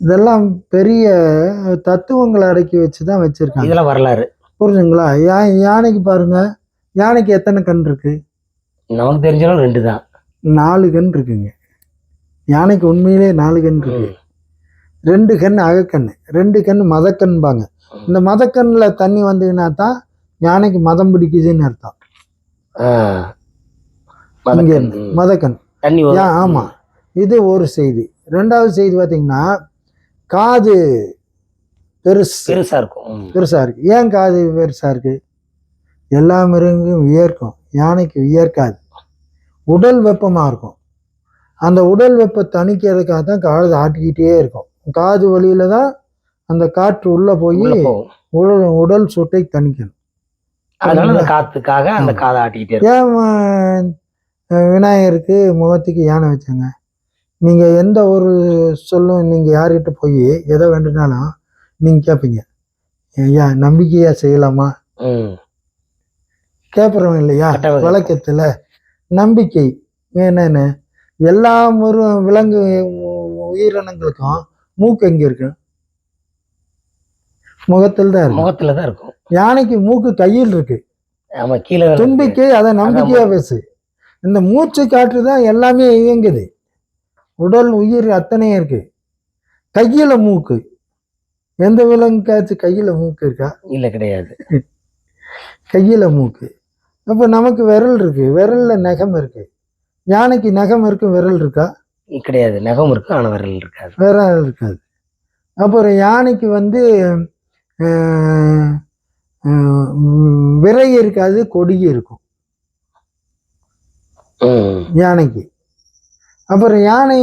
இதெல்லாம் பெரிய தத்துவங்களை அடக்கி வச்சு தான் வச்சுருக்காங்க. இதெல்லாம் வரலாறு. புரிஞ்சுங்களா? யானைக்கு பாருங்க, யானைக்கு எத்தனை கண் இருக்கு? நமக்கு தெரிஞ்சாலும் 2 தான். 4 கண் இருக்குங்க. யானைக்கு உண்மையிலே 4 கண் இருக்கு. 2 கண் அகக்கண், 2 கண் மதக்கண்பாங்க. இந்த மதக்கண்ணில் தண்ணி வந்ததுன்னா தான் யானைக்கு மதம் பிடிக்குதுன்னு அர்த்தம். மதக்கண் தண்ணி. ஆமாம், இது ஒரு செய்தி. 2வது செய்தி பார்த்தீங்கன்னா காது பெருசா இருக்கு. ஏன் காது பெருசா இருக்கு? எல்லா மிருகங்களும் வியர்க்கும், யானைக்கு வியர்க்காது. உடல் வெப்பமாக இருக்கும். அந்த உடல் வெப்ப தணிக்கிறதுக்காக தான் காது ஆட்டிக்கிட்டே இருக்கும். காது வழியில தான் அந்த காற்று உள்ள போய் உடல் சூட்டை தணிக்கணும். அதனால காத்துக்காக அந்த காதை ஆட்டிக்கிட்டே இருக்கும். ஏன் விநாயகருக்கு முகத்துக்கு யானை வச்சாங்க? நீங்கள் எந்த ஒரு சொல்லும் நீங்கள் யார்கிட்ட போய் எதை வேண்டுனாலும் நீங்கள் கேட்பீங்க, ஐயா நம்பிக்கையாக செய்யலாமா கேட்குறோம் இல்லையா? வழக்கத்தில் நம்பிக்கை என்னென்னு எல்லா விலங்கு உயிரினங்களுக்கும் மூக்கு எங்கே இருக்கு? முகத்தில் தான் இருக்கும். யானைக்கு மூக்கு கையில் இருக்கு. தும்பிக்கை அதை நம்பிக்கையாக பேசு. இந்த மூச்சு காற்று தான் எல்லாமே இயங்குது. உடல் உயிர் அத்தனையும் இருக்கு. கையில மூக்கு. எந்த விலங்குக்காச்சும் கையில மூக்கு இருக்கா? இல்லை, கிடையாது. கையில மூக்கு. அப்போ நமக்கு விரல் இருக்கு, விரல்ல நகம் இருக்கு. யானைக்கு நகம் இருக்கு, விரல் இருக்கா? கிடையாது. நகம் இருக்கு, ஆனால் விரல் இருக்காது. விரல் இருக்காது. அப்புறம் யானைக்கு வந்து விரை இருக்காது, கொடியே இருக்கும் யானைக்கு. அப்புறம் யானை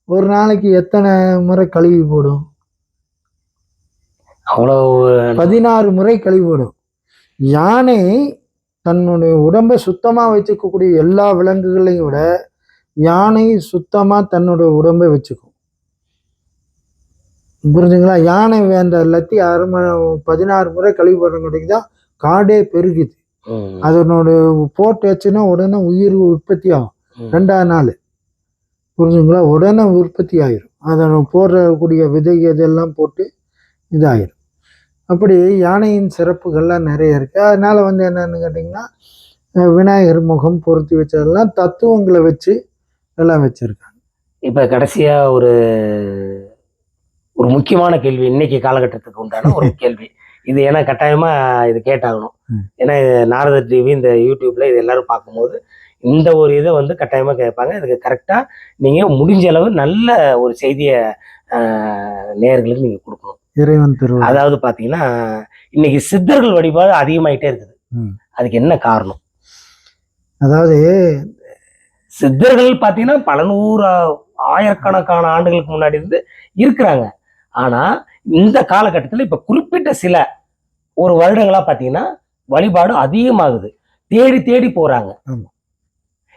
ஒரு நாளைக்கு எத்தனை முறை கழுவி போடும்? அவ்வளோ 16 முறை கழுவி போடும். யானை தன்னுடைய உடம்பை சுத்தமாக வச்சுக்கக்கூடிய எல்லா விலங்குகளையும் விட யானை சுத்தமாக தன்னுடைய உடம்பை வச்சுக்கும். புரிஞ்சுங்களா? யானை அந்த லத்தி 16 முறை கழுவி போடுறதுக்கு தான் காடே பெருகுது. அதனுடைய போட்டு வச்சுன்னா உடனே உயிர் உற்பத்தி ஆகும். 2ஆவது நாள். புரிஞ்சுங்களா? உடனே உற்பத்தி ஆகிரும். அதை போடக்கூடிய விதை இதெல்லாம் போட்டு இதாகிடும். அப்படி யானையின் சிறப்புகள்லாம் நிறைய இருக்குது. அதனால் வந்து என்னென்னு கேட்டிங்கன்னா விநாயகர் முகம் பொருத்தி வச்சதெல்லாம் தத்துவங்களை வச்சு எல்லாம் வச்சுருக்காங்க. இப்போ கடைசியாக ஒரு முக்கியமான கேள்வி, இன்னைக்கு காலகட்டத்துக்கு உண்டான ஒரு கேள்வி இது. ஏன்னா கட்டாயமாக இது கேட்டாகணும். ஏன்னா நாரதர் டிவி இந்த யூடியூப்ல இது எல்லாரும் பார்க்கும்போது இந்த ஒரு இதை வந்து கட்டாயமா கேட்பாங்க. இதுக்கு கரெக்டா நீங்க முடிஞ்ச அளவு நல்ல ஒரு செய்தியை நேயர்களுக்கு நீங்க கொடுக்கணும். இறைவன் திருவள்ளுவர். அதாவது பாத்தீங்கன்னா இன்னைக்கு சித்தர்கள் வழிபாடு அதிகமாயிட்டே இருக்குது. அதுக்கு என்ன காரணம்? அதாவது சித்தர்கள் பாத்தீங்கன்னா பல நூறு ஆயிரக்கணக்கான ஆண்டுகளுக்கு முன்னாடி இருந்து இருக்கிறாங்க. ஆனா இந்த காலகட்டத்தில் இப்ப குறிப்பிட்ட சில ஒரு வருடங்களா பாத்தீங்கன்னா வழிபாடு அதிகமாகுது. தேடி தேடி போறாங்க.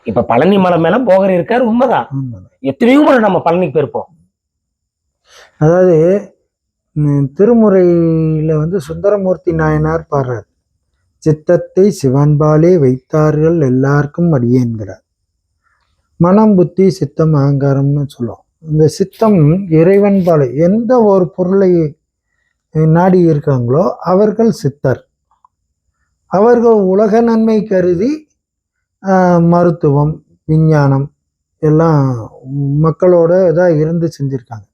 இப்ப பழனி மலை மேல போகர் இருக்காரு, உண்மைதான். எத்தனையோ முறை நம்ம பழனிக்கு போயிருப்போம். அதாவது திருமுறையில வந்து சுந்தரமூர்த்தி நாயனார் பாடுறார், சித்தத்தை சிவன்பாலே வைத்தார்கள் எல்லாருக்கும் அடியேன்கிறார். மனம் புத்தி சித்தம் அகங்காரம்னு சொல்லுவோம். இந்த சித்தம் இறைவன்பாலே எந்த ஒரு பொருளை நாடி இருக்காங்களோ அவர்கள் சித்தர். அவர்கள் உலக நன்மை கருதி மருத்துவம் விஞ்ஞானம் எல்லாம் மக்களோட இதாக இருந்து செஞ்சுருக்காங்க.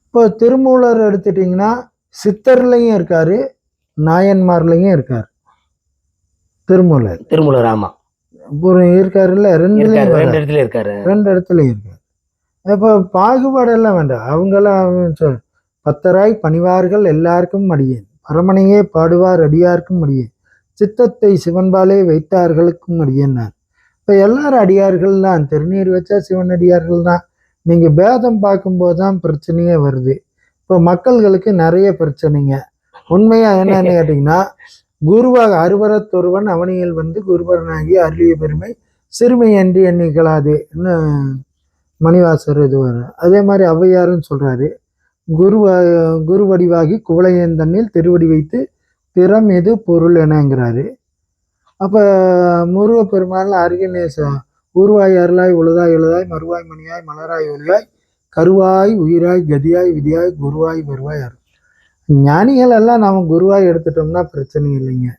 இப்போ திருமூலர் எடுத்துட்டிங்கன்னா சித்தர்லையும் இருக்காரு, நாயன்மார்லையும் இருக்காரு. திருமூலர் ஆமா இருக்காருல்ல, ரெண்டு இடத்துல இருக்காரு. இப்போ பாகுபாடெல்லாம் வேண்டாம். அவங்கெல்லாம் பத்தராய் பணிவார்கள் எல்லாருக்கும் அடியேன், பரமனையே பாடுவார் அடியாருக்கும் அடியேன், சித்தத்தை சிவன்பாலே வைத்தார்களுக்கும் அடியேன்னார். இப்போ எல்லாரும் அடியார்கள் தான், திருநீர் வச்சா சிவன் அடியார்கள் தான். நீங்கள் பேதம் பார்க்கும்போது தான் பிரச்சனையே வருது. இப்போ மக்கள்களுக்கு நிறைய பிரச்சனைங்க. உண்மையாக என்னன்னு கேட்டிங்கன்னா, குருவாக அருவரத்தொருவன் அவனியில் வந்து குருவரனாகி அருளிய பெருமை சிறுமை என்று எண்ணிக்கலாது மணிவாசர் இது வரும். அதே மாதிரி ஔவையாருன்னு சொல்கிறாரு, குரு வடிவாகி குவளையந்தண்ணில் திருவடி வைத்து திறம் எது பொருள் எனங்கிறாரு. அப்போ முருகப்பெருமாள் அருகினேச உருவாய் அருளாய் உழுதாய் எழுதாய் மறுவாய் மணியாய் மலராய் ஒளியாய் கருவாய் உயிராய் கதியாய் விதியாய் குருவாய் வருவாய் அருள். ஞானிகள் எல்லாம் நாம குருவாய் எடுத்துட்டோம்னா பிரச்சனை இல்லைங்க.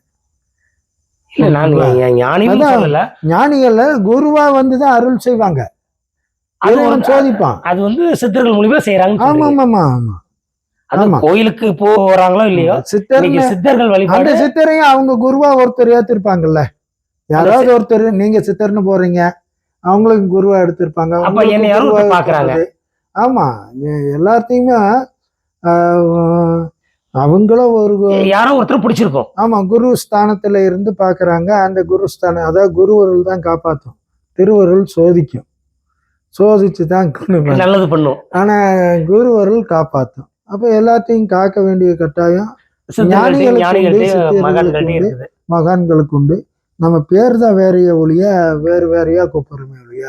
ஞானிகள் குருவா வந்துதான் அருள் செய்வாங்க, சோதிப்பான். அது வந்து சித்தர்கள் மூலியமா செய்யறாங்க. ஆமா ஆமா ஆமா ஆமா. கோயிலுக்கு போறாங்களோ இல்லையோ, சித்தர்கள் வழிபாடு சித்தரையும் அவங்க குருவா ஒருத்தர் ஏத்திருப்பாங்கல்ல. யாராவது ஒருத்தர் நீங்க சித்தர்னு போறீங்க, அவங்களுக்கு குருவா எடுத்திருப்பாங்க. ஆமா, எல்லாத்தையுமே அவங்களும் ஒரு யாரோ ஒருத்தர் பிடிச்சிருக்கோம். ஆமா, குரு ஸ்தானத்துல இருந்து பாக்குறாங்க. அந்த குரு ஸ்தானம், அதாவது குருவருள் தான் காப்பாற்றும், திருவருள் சோதிக்கும், சோதிச்சு தான் நல்லது பண்ணும். ஆனா குருவருள் காப்பாற்றும். அப்ப எல்லாத்தையும் காக்க வேண்டிய கட்டாயம் மகான்களுக்கு உண்டு. நம்ம பேர் தான் வேறைய ஒழிய வேறு வேறையா கூப்பிடுறோமே ஒழிய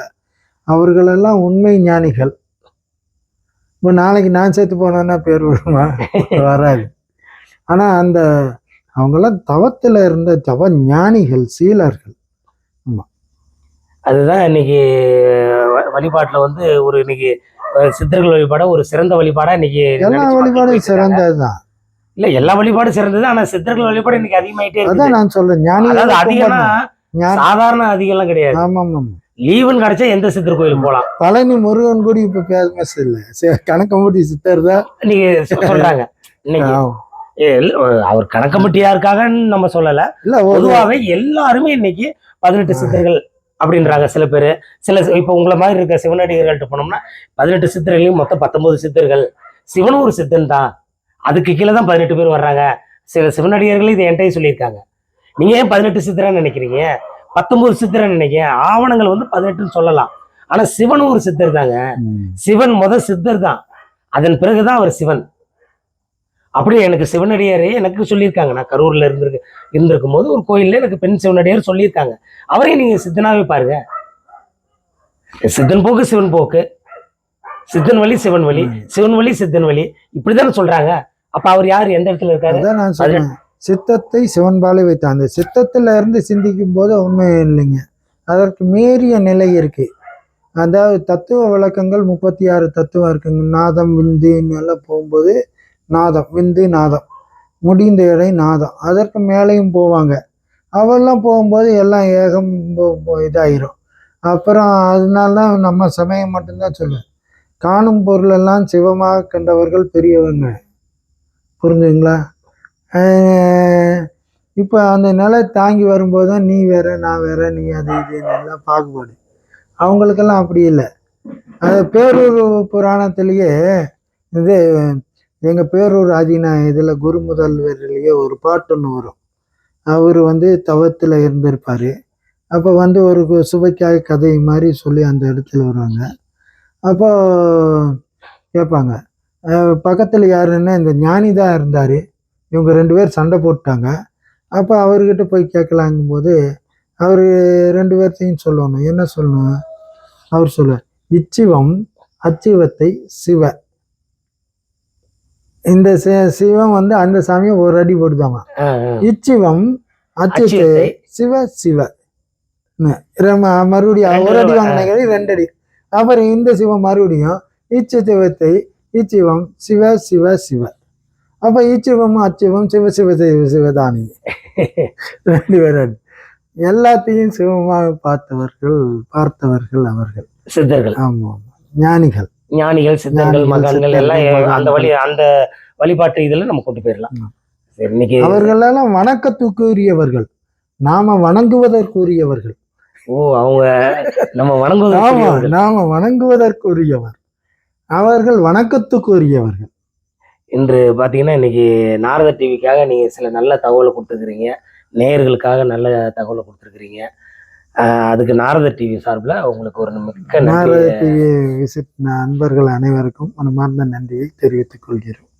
அவர்களெல்லாம் உண்மை ஞானிகள். இப்போ நாளைக்கு நான் சேர்த்து போனேன்னா பேர் வருமா? வராது. ஆனா அந்த அவங்கெல்லாம் தவத்துல இருந்த தவ ஞானிகள், சீலர்கள். ஆமா, அதுதான் இன்னைக்கு வழிபாட்டுல வந்து ஒரு இன்னைக்கு சித்தர்கள் வழிபாட ஒரு சிறந்த வழிபாடா இன்னைக்கு. எல்லா வழிபாடும் சிறந்ததுதான். இல்ல, எல்லா வழிபாடும் சிறந்தது. ஆனா சித்தர்கள் வழிபாடு இன்னைக்கு அதிகமாயிட்டே இருக்கு. அதான் நான் சொல்றேன், ஞானிகள் அதிகம்னா சாதாரண அதிகம்லாம் கிடையாது. ஆமா ஆமா, லீவுன்னு கிடைச்சா எந்த சித்தர் கோயிலுக்கு போகலாம். பழனி முருகன் கூட இப்ப பேமஸ் இல்ல, கணக்கம்பட்டி சித்தர் தான் நீங்க சொல்றாங்க. இன்னைக்கு அவர் கணக்கம்பட்டியா இருக்காங்கன்னு நம்ம சொல்லல, இல்ல பொதுவாகவே எல்லாருமே இன்னைக்கு 18 சித்தர்கள் அப்படின்றாங்க சில பேர். சில இப்ப உங்களை மாதிரி இருக்க சிவனடிகர்கள்ட்ட போனோம்னா 18 சித்தர்களையும் மொத்தம் 19 சித்தர்கள், சிவனும் ஒரு சித்தன் தான், அதுக்கு கீழே தான் 18 பேர் வர்றாங்க. சில சிவனடிகர்கள் இதை என்கிட்டயே சொல்லியிருக்காங்க. நீங்க ஏன் 18 சித்தரா நினைக்கிறீங்க, 19 சித்தரா நினைக்கிறீங்க? ஆவணங்கள் வந்து 18ன்னு சொல்லலாம், ஆனா சிவனும் ஒரு சித்தர் தாங்க. சிவன் சித்தர் தான், அதன் பிறகுதான் அவர் சிவன். அப்படி எனக்கு சிவனடியாரே எனக்கு சொல்லியிருக்காங்க. நான் கரூர்ல இருந்திருக்கும் போது ஒரு கோயில்ல எனக்கு பெண் சிவனடியார் சொல்லியிருக்காங்க. அவரையும் நீங்க சித்தனாவே பாருங்க. சித்தன் போக்கு சிவன் போக்கு, சித்தன் வழி சிவன் வழி, சிவன் வழி சித்தன் வழி, இப்படிதானே சொல்றாங்க. அப்ப அவர் யாரு, எந்த இடத்துல இருக்காரு? சித்தத்தை சிவன்பாலே வைத்தான். அந்த சித்தத்துல இருந்து சிந்திக்கும் போது உண்மை இல்லைங்க, அதற்கு மீறிய நிலை இருக்கு. அதாவது தத்துவ விளக்கங்கள் 36 தத்துவம் இருக்குங்க. நாதம் விந்துன்னு எல்லாம் போகும்போது நாதம் விந்து நாதம் முடிந்த இடை நாதம், அதற்கு மேலேயும் போவாங்க. அவெல்லாம் போகும்போது எல்லாம் ஏகம் இதாயிரும். அப்புறம் அதனால்தான் நம்ம சமயம் மட்டும்தான் சொல்லுவேன், காணும் பொருள் எல்லாம் சிவமாக கண்டவர்கள் பெரியவங்க. புரிஞ்சுங்களா? இப்போ அந்த நிலை தாங்கி வரும்போது தான் நீ வேற நான் வேற நீ அது இது எல்லாம் பாகுபாடு. அவங்களுக்கெல்லாம் அப்படி இல்லை. அது பேரூர் புராணத்திலேயே இது எங்கள் பேரூர் ஆதீன இதில் குரு முதல்வர்லேயே ஒரு பாட்டு ஒன்று வரும். அவர் வந்து தவத்தில் இருந்திருப்பார். அப்போ வந்து ஒரு சுவைக்காக கதை மாதிரி சொல்லி அந்த இடத்துல வருவாங்க. அப்போ கேட்பாங்க, பக்கத்தில் யாருன்னா இந்த ஞானி தான் இருந்தார், இவங்க 2 பேர் சண்டை போட்டாங்க. அப்போ அவர்கிட்ட போய் கேட்கலாங்கும்போது அவர் 2 பேர்த்தையும் சொல்லணும். என்ன சொல்லணும்? அவர் சொல்லுவார், இச்சிவம் அச்சிவத்தை சிவ. இந்த சிவம் வந்து அந்த சாமியை ஒரு அடி போடுதாமா. இச்சிவம் அச்சிவத்தை சிவ சிவ. மறுபடியும் ஒரு அடி வாங்கினாங்க, 2 அடி. அப்புறம் இந்த சிவம் மறுபடியும் இச்சிவத்தை இச்சிவம் சிவ சிவ சிவ. அப்ப இச்சிவமும் அச்சிவம் சிவ சிவ சிவ சிவதானி. 2 பேரும் எல்லாத்தையும் சிவமாக பார்த்தவர்கள் அவர்கள் சித்தர்கள். ஆமா, ஞானிகள். ஞானிகள், சித்தர்கள், மகான்கள் எல்லாம் அந்த வழிபாட்டு இதுல நம்ம கொண்டு போயிடலாம். சரி, இன்னைக்கு அவர்கள் எல்லாம் வணக்கத்துக்குரியவர்கள், நாம வணங்குவதற்குரியவர்கள். ஓ, அவங்க நம்ம வணங்குவதற்கு நாம வணங்குவதற்குரியவர், அவர்கள் வணக்கத்துக்குரியவர்கள். இன்று பார்த்தீங்கன்னா இன்னைக்கு நாரத டிவிக்காக நீங்க சில நல்ல தகவலை கொடுத்துருக்கிறீங்க, நேயர்களுக்காக நல்ல தகவலை கொடுத்துருக்கிறீங்க. அதுக்கு நாரத டிவி சார்பில் உங்களுக்கு ஒரு மிக்க நாரத டிவி விசிட் அன்பர்கள் அனைவருக்கும் மனமார்ந்த நன்றியை தெரிவித்துக் கொள்கிறோம்.